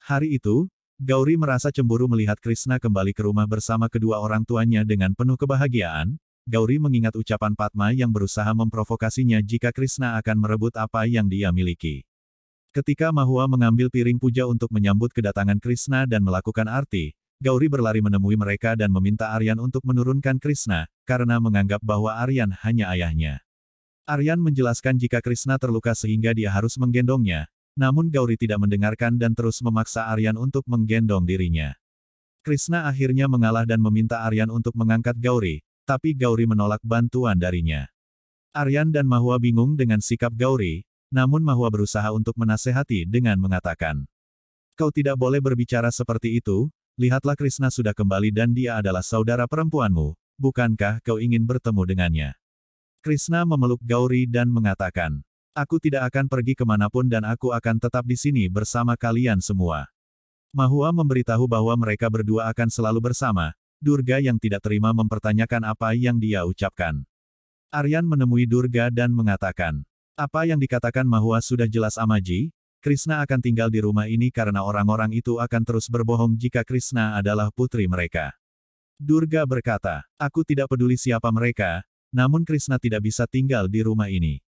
Hari itu, Gauri merasa cemburu melihat Krishna kembali ke rumah bersama kedua orang tuanya dengan penuh kebahagiaan. Gauri mengingat ucapan Padma yang berusaha memprovokasinya jika Krishna akan merebut apa yang dia miliki. Ketika Mahua mengambil piring puja untuk menyambut kedatangan Krishna dan melakukan arti, Gauri berlari menemui mereka dan meminta Aryan untuk menurunkan Krishna, karena menganggap bahwa Aryan hanya ayahnya. Aryan menjelaskan jika Krishna terluka sehingga dia harus menggendongnya, namun Gauri tidak mendengarkan dan terus memaksa Aryan untuk menggendong dirinya. Krishna akhirnya mengalah dan meminta Aryan untuk mengangkat Gauri, tapi Gauri menolak bantuan darinya. Aryan dan Mahua bingung dengan sikap Gauri, namun Mahua berusaha untuk menasehati dengan mengatakan, "Kau tidak boleh berbicara seperti itu, lihatlah Krishna sudah kembali dan dia adalah saudara perempuanmu, bukankah kau ingin bertemu dengannya?" Krishna memeluk Gauri dan mengatakan, "Aku tidak akan pergi kemanapun dan aku akan tetap di sini bersama kalian semua." Mahua memberitahu bahwa mereka berdua akan selalu bersama. Durga yang tidak terima mempertanyakan apa yang dia ucapkan. Aryan menemui Durga dan mengatakan, "Apa yang dikatakan Mahua sudah jelas Amaji, Krishna akan tinggal di rumah ini karena orang-orang itu akan terus berbohong jika Krishna adalah putri mereka." Durga berkata, "Aku tidak peduli siapa mereka, namun Krishna tidak bisa tinggal di rumah ini."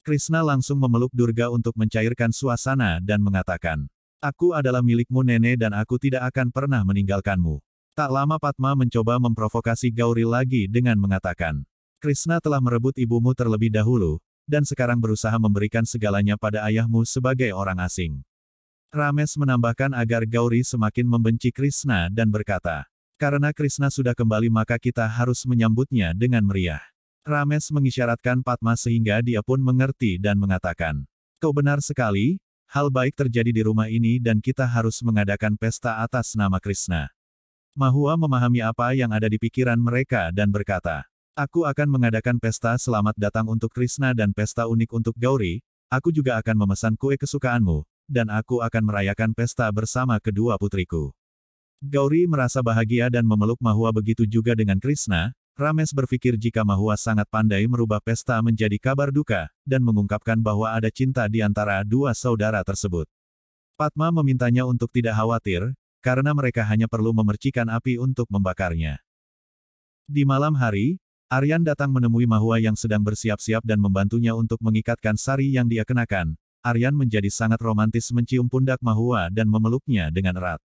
Krishna langsung memeluk Durga untuk mencairkan suasana dan mengatakan, "Aku adalah milikmu nenek dan aku tidak akan pernah meninggalkanmu." Tak lama Padma mencoba memprovokasi Gauri lagi dengan mengatakan, "Krishna telah merebut ibumu terlebih dahulu, dan sekarang berusaha memberikan segalanya pada ayahmu sebagai orang asing." Ramesh menambahkan agar Gauri semakin membenci Krishna dan berkata, "Karena Krishna sudah kembali maka kita harus menyambutnya dengan meriah." Ramesh mengisyaratkan Padma sehingga dia pun mengerti dan mengatakan, "Kau benar sekali, hal baik terjadi di rumah ini dan kita harus mengadakan pesta atas nama Krishna." Mahua memahami apa yang ada di pikiran mereka dan berkata, "Aku akan mengadakan pesta selamat datang untuk Krishna dan pesta unik untuk Gauri, aku juga akan memesan kue kesukaanmu, dan aku akan merayakan pesta bersama kedua putriku." Gauri merasa bahagia dan memeluk Mahua, begitu juga dengan Krishna. Ramesh berpikir jika Mahua sangat pandai merubah pesta menjadi kabar duka, dan mengungkapkan bahwa ada cinta di antara dua saudara tersebut. Padma memintanya untuk tidak khawatir, karena mereka hanya perlu memercikan api untuk membakarnya. Di malam hari, Aryan datang menemui Mahua yang sedang bersiap-siap dan membantunya untuk mengikatkan sari yang dia kenakan. Aryan menjadi sangat romantis mencium pundak Mahua dan memeluknya dengan erat.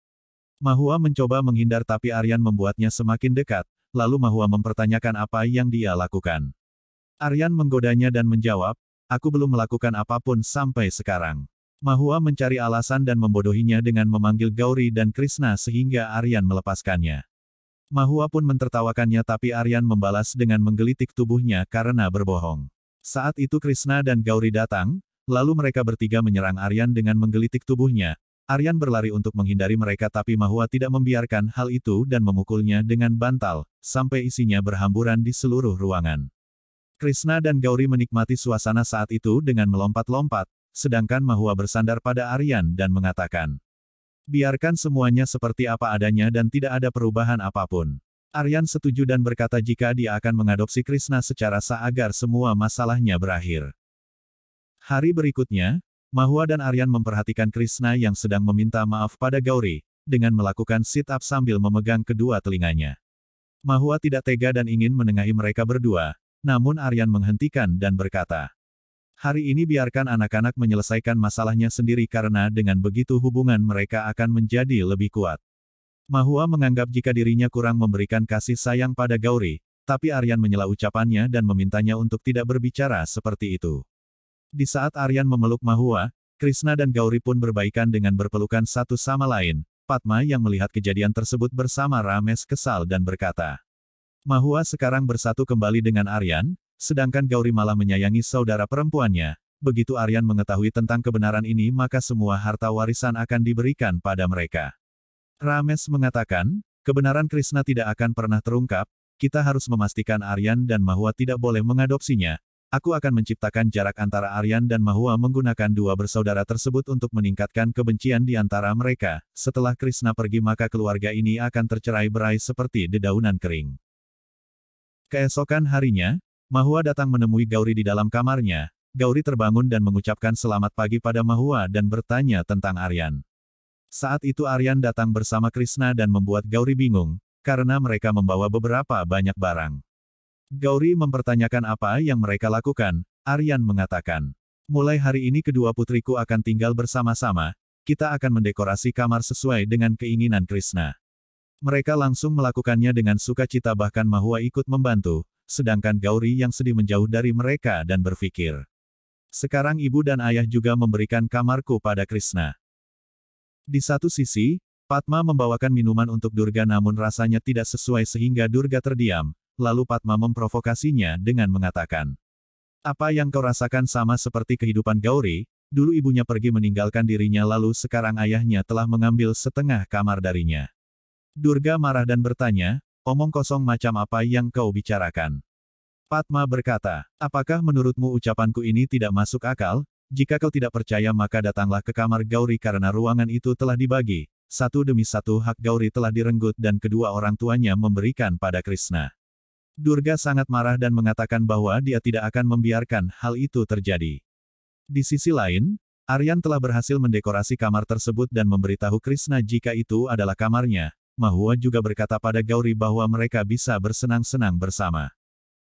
Mahua mencoba menghindar tapi Aryan membuatnya semakin dekat, lalu Mahua mempertanyakan apa yang dia lakukan. Aryan menggodanya dan menjawab, "Aku belum melakukan apapun sampai sekarang." Mahua mencari alasan dan membodohinya dengan memanggil Gauri dan Krishna sehingga Aryan melepaskannya. Mahua pun mentertawakannya tapi Aryan membalas dengan menggelitik tubuhnya karena berbohong. Saat itu Krishna dan Gauri datang, lalu mereka bertiga menyerang Aryan dengan menggelitik tubuhnya. Aryan berlari untuk menghindari mereka tapi Mahua tidak membiarkan hal itu dan memukulnya dengan bantal, sampai isinya berhamburan di seluruh ruangan. Krishna dan Gauri menikmati suasana saat itu dengan melompat-lompat, sedangkan Mahua bersandar pada Aryan dan mengatakan, "Biarkan semuanya seperti apa adanya dan tidak ada perubahan apapun." Aryan setuju dan berkata jika dia akan mengadopsi Krishna secara sah agar semua masalahnya berakhir. Hari berikutnya, Mahua dan Aryan memperhatikan Krishna yang sedang meminta maaf pada Gauri, dengan melakukan sit-up sambil memegang kedua telinganya. Mahua tidak tega dan ingin menengahi mereka berdua, namun Aryan menghentikan dan berkata, "Hari ini biarkan anak-anak menyelesaikan masalahnya sendiri karena dengan begitu hubungan mereka akan menjadi lebih kuat." Mahua menganggap jika dirinya kurang memberikan kasih sayang pada Gauri, tapi Aryan menyela ucapannya dan memintanya untuk tidak berbicara seperti itu. Di saat Aryan memeluk Mahua, Krishna dan Gauri pun berbaikan dengan berpelukan satu sama lain. Padma yang melihat kejadian tersebut bersama Ramesh kesal dan berkata, "Mahua sekarang bersatu kembali dengan Aryan, sedangkan Gauri malah menyayangi saudara perempuannya." Begitu Aryan mengetahui tentang kebenaran ini maka semua harta warisan akan diberikan pada mereka. Ramesh mengatakan, "Kebenaran Krishna tidak akan pernah terungkap, kita harus memastikan Aryan dan Mahua tidak boleh mengadopsinya. Aku akan menciptakan jarak antara Aryan dan Mahua menggunakan dua bersaudara tersebut untuk meningkatkan kebencian di antara mereka. Setelah Krishna pergi maka keluarga ini akan tercerai-berai seperti dedaunan kering." Keesokan harinya, Mahua datang menemui Gauri di dalam kamarnya. Gauri terbangun dan mengucapkan selamat pagi pada Mahua dan bertanya tentang Aryan. Saat itu Aryan datang bersama Krishna dan membuat Gauri bingung, karena mereka membawa beberapa banyak barang. Gauri mempertanyakan apa yang mereka lakukan. Aryan mengatakan, mulai hari ini kedua putriku akan tinggal bersama-sama, kita akan mendekorasi kamar sesuai dengan keinginan Krishna. Mereka langsung melakukannya dengan sukacita, bahkan Mahua ikut membantu, sedangkan Gauri yang sedih menjauh dari mereka dan berpikir, sekarang ibu dan ayah juga memberikan kamarku pada Krishna. Di satu sisi, Padma membawakan minuman untuk Durga namun rasanya tidak sesuai sehingga Durga terdiam, lalu Padma memprovokasinya dengan mengatakan, apa yang kau rasakan sama seperti kehidupan Gauri, dulu ibunya pergi meninggalkan dirinya lalu sekarang ayahnya telah mengambil setengah kamar darinya. Durga marah dan bertanya, omong kosong macam apa yang kau bicarakan? Padma berkata, apakah menurutmu ucapanku ini tidak masuk akal? Jika kau tidak percaya maka datanglah ke kamar Gauri karena ruangan itu telah dibagi, satu demi satu hak Gauri telah direnggut dan kedua orang tuanya memberikan pada Krishna. Durga sangat marah dan mengatakan bahwa dia tidak akan membiarkan hal itu terjadi. Di sisi lain, Aryan telah berhasil mendekorasi kamar tersebut dan memberitahu Krishna jika itu adalah kamarnya. Mahua juga berkata pada Gauri bahwa mereka bisa bersenang-senang bersama.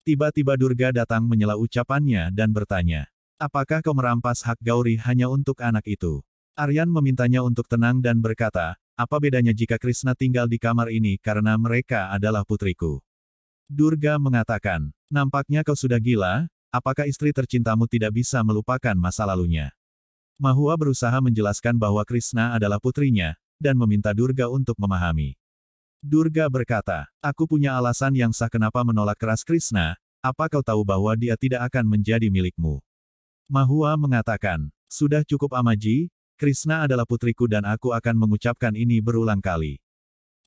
Tiba-tiba Durga datang menyela ucapannya dan bertanya, apakah kau merampas hak Gauri hanya untuk anak itu? Aryan memintanya untuk tenang dan berkata, apa bedanya jika Krishna tinggal di kamar ini karena mereka adalah putriku? Durga mengatakan, nampaknya kau sudah gila. Apakah istri tercintamu tidak bisa melupakan masa lalunya? Mahua berusaha menjelaskan bahwa Krishna adalah putrinya, dan meminta Durga untuk memahami. Durga berkata, aku punya alasan yang sah kenapa menolak keras Krishna, apa kau tahu bahwa dia tidak akan menjadi milikmu? Mahua mengatakan, sudah cukup Amaji, Krishna adalah putriku dan aku akan mengucapkan ini berulang kali.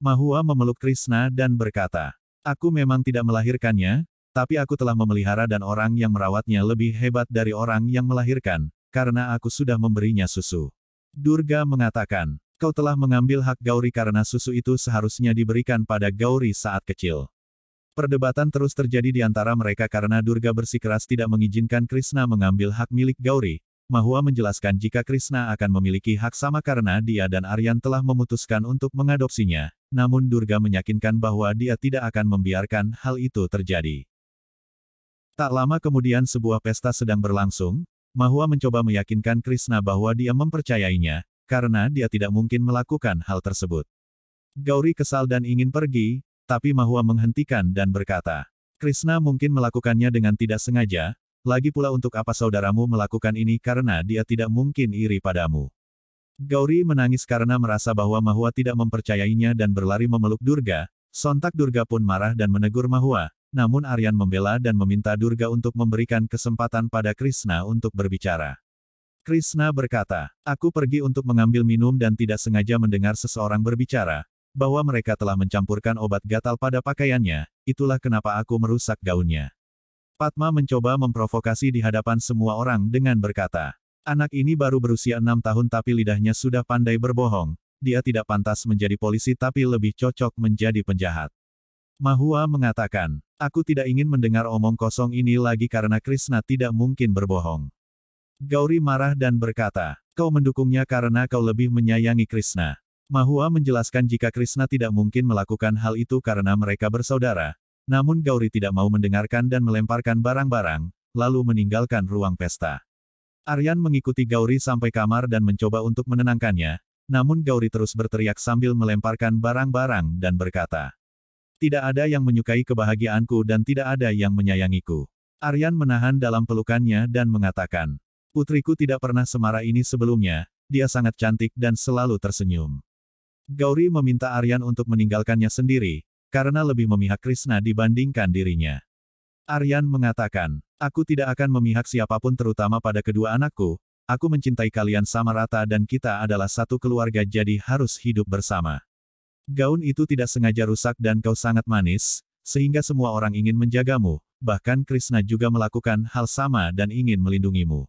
Mahua memeluk Krishna dan berkata, aku memang tidak melahirkannya, tapi aku telah memelihara dan orang yang merawatnya lebih hebat dari orang yang melahirkan, karena aku sudah memberinya susu. Durga mengatakan, kau telah mengambil hak Gauri karena susu itu seharusnya diberikan pada Gauri saat kecil. Perdebatan terus terjadi di antara mereka karena Durga bersikeras tidak mengizinkan Krishna mengambil hak milik Gauri. Mahua menjelaskan jika Krishna akan memiliki hak sama karena dia dan Aryan telah memutuskan untuk mengadopsinya, namun Durga meyakinkan bahwa dia tidak akan membiarkan hal itu terjadi. Tak lama kemudian sebuah pesta sedang berlangsung, Mahua mencoba meyakinkan Krishna bahwa dia mempercayainya, karena dia tidak mungkin melakukan hal tersebut. Gauri kesal dan ingin pergi, tapi Mahua menghentikan dan berkata, Krishna mungkin melakukannya dengan tidak sengaja, lagi pula untuk apa saudaramu melakukan ini karena dia tidak mungkin iri padamu. Gauri menangis karena merasa bahwa Mahua tidak mempercayainya dan berlari memeluk Durga, sontak Durga pun marah dan menegur Mahua. Namun Aryan membela dan meminta Durga untuk memberikan kesempatan pada Krishna untuk berbicara. Krishna berkata, aku pergi untuk mengambil minum dan tidak sengaja mendengar seseorang berbicara, bahwa mereka telah mencampurkan obat gatal pada pakaiannya, itulah kenapa aku merusak gaunnya. Padma mencoba memprovokasi di hadapan semua orang dengan berkata, anak ini baru berusia 6 tahun tapi lidahnya sudah pandai berbohong, dia tidak pantas menjadi polisi tapi lebih cocok menjadi penjahat. Mahua mengatakan, aku tidak ingin mendengar omong kosong ini lagi karena Krishna tidak mungkin berbohong. Gauri marah dan berkata, kau mendukungnya karena kau lebih menyayangi Krishna. Mahua menjelaskan jika Krishna tidak mungkin melakukan hal itu karena mereka bersaudara, namun Gauri tidak mau mendengarkan dan melemparkan barang-barang, lalu meninggalkan ruang pesta. Aryan mengikuti Gauri sampai kamar dan mencoba untuk menenangkannya, namun Gauri terus berteriak sambil melemparkan barang-barang dan berkata, tidak ada yang menyukai kebahagiaanku dan tidak ada yang menyayangiku. Aryan menahan dalam pelukannya dan mengatakan, putriku tidak pernah semarah ini sebelumnya, dia sangat cantik dan selalu tersenyum. Gauri meminta Aryan untuk meninggalkannya sendiri, karena lebih memihak Krishna dibandingkan dirinya. Aryan mengatakan, aku tidak akan memihak siapapun terutama pada kedua anakku, aku mencintai kalian sama rata dan kita adalah satu keluarga jadi harus hidup bersama. Gaun itu tidak sengaja rusak dan kau sangat manis, sehingga semua orang ingin menjagamu, bahkan Krishna juga melakukan hal sama dan ingin melindungimu.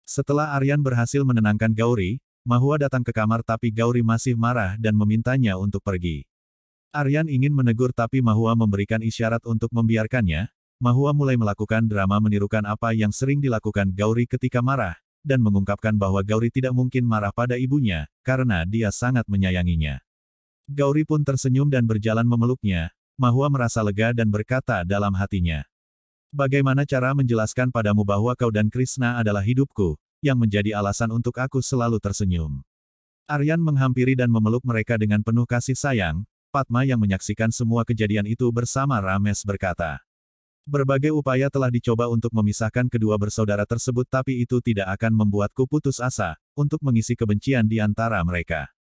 Setelah Aryan berhasil menenangkan Gauri, Mahua datang ke kamar tapi Gauri masih marah dan memintanya untuk pergi. Aryan ingin menegur tapi Mahua memberikan isyarat untuk membiarkannya. Mahua mulai melakukan drama menirukan apa yang sering dilakukan Gauri ketika marah. dan mengungkapkan bahwa Gauri tidak mungkin marah pada ibunya, karena dia sangat menyayanginya. Gauri pun tersenyum dan berjalan memeluknya. Mahua merasa lega dan berkata dalam hatinya, "Bagaimana cara menjelaskan padamu bahwa kau dan Krishna adalah hidupku, yang menjadi alasan untuk aku selalu tersenyum?" Aryan menghampiri dan memeluk mereka dengan penuh kasih sayang. Padma yang menyaksikan semua kejadian itu bersama Ramesh berkata, "Berbagai upaya telah dicoba untuk memisahkan kedua bersaudara tersebut tapi itu tidak akan membuatku putus asa, untuk mengisi kebencian di antara mereka.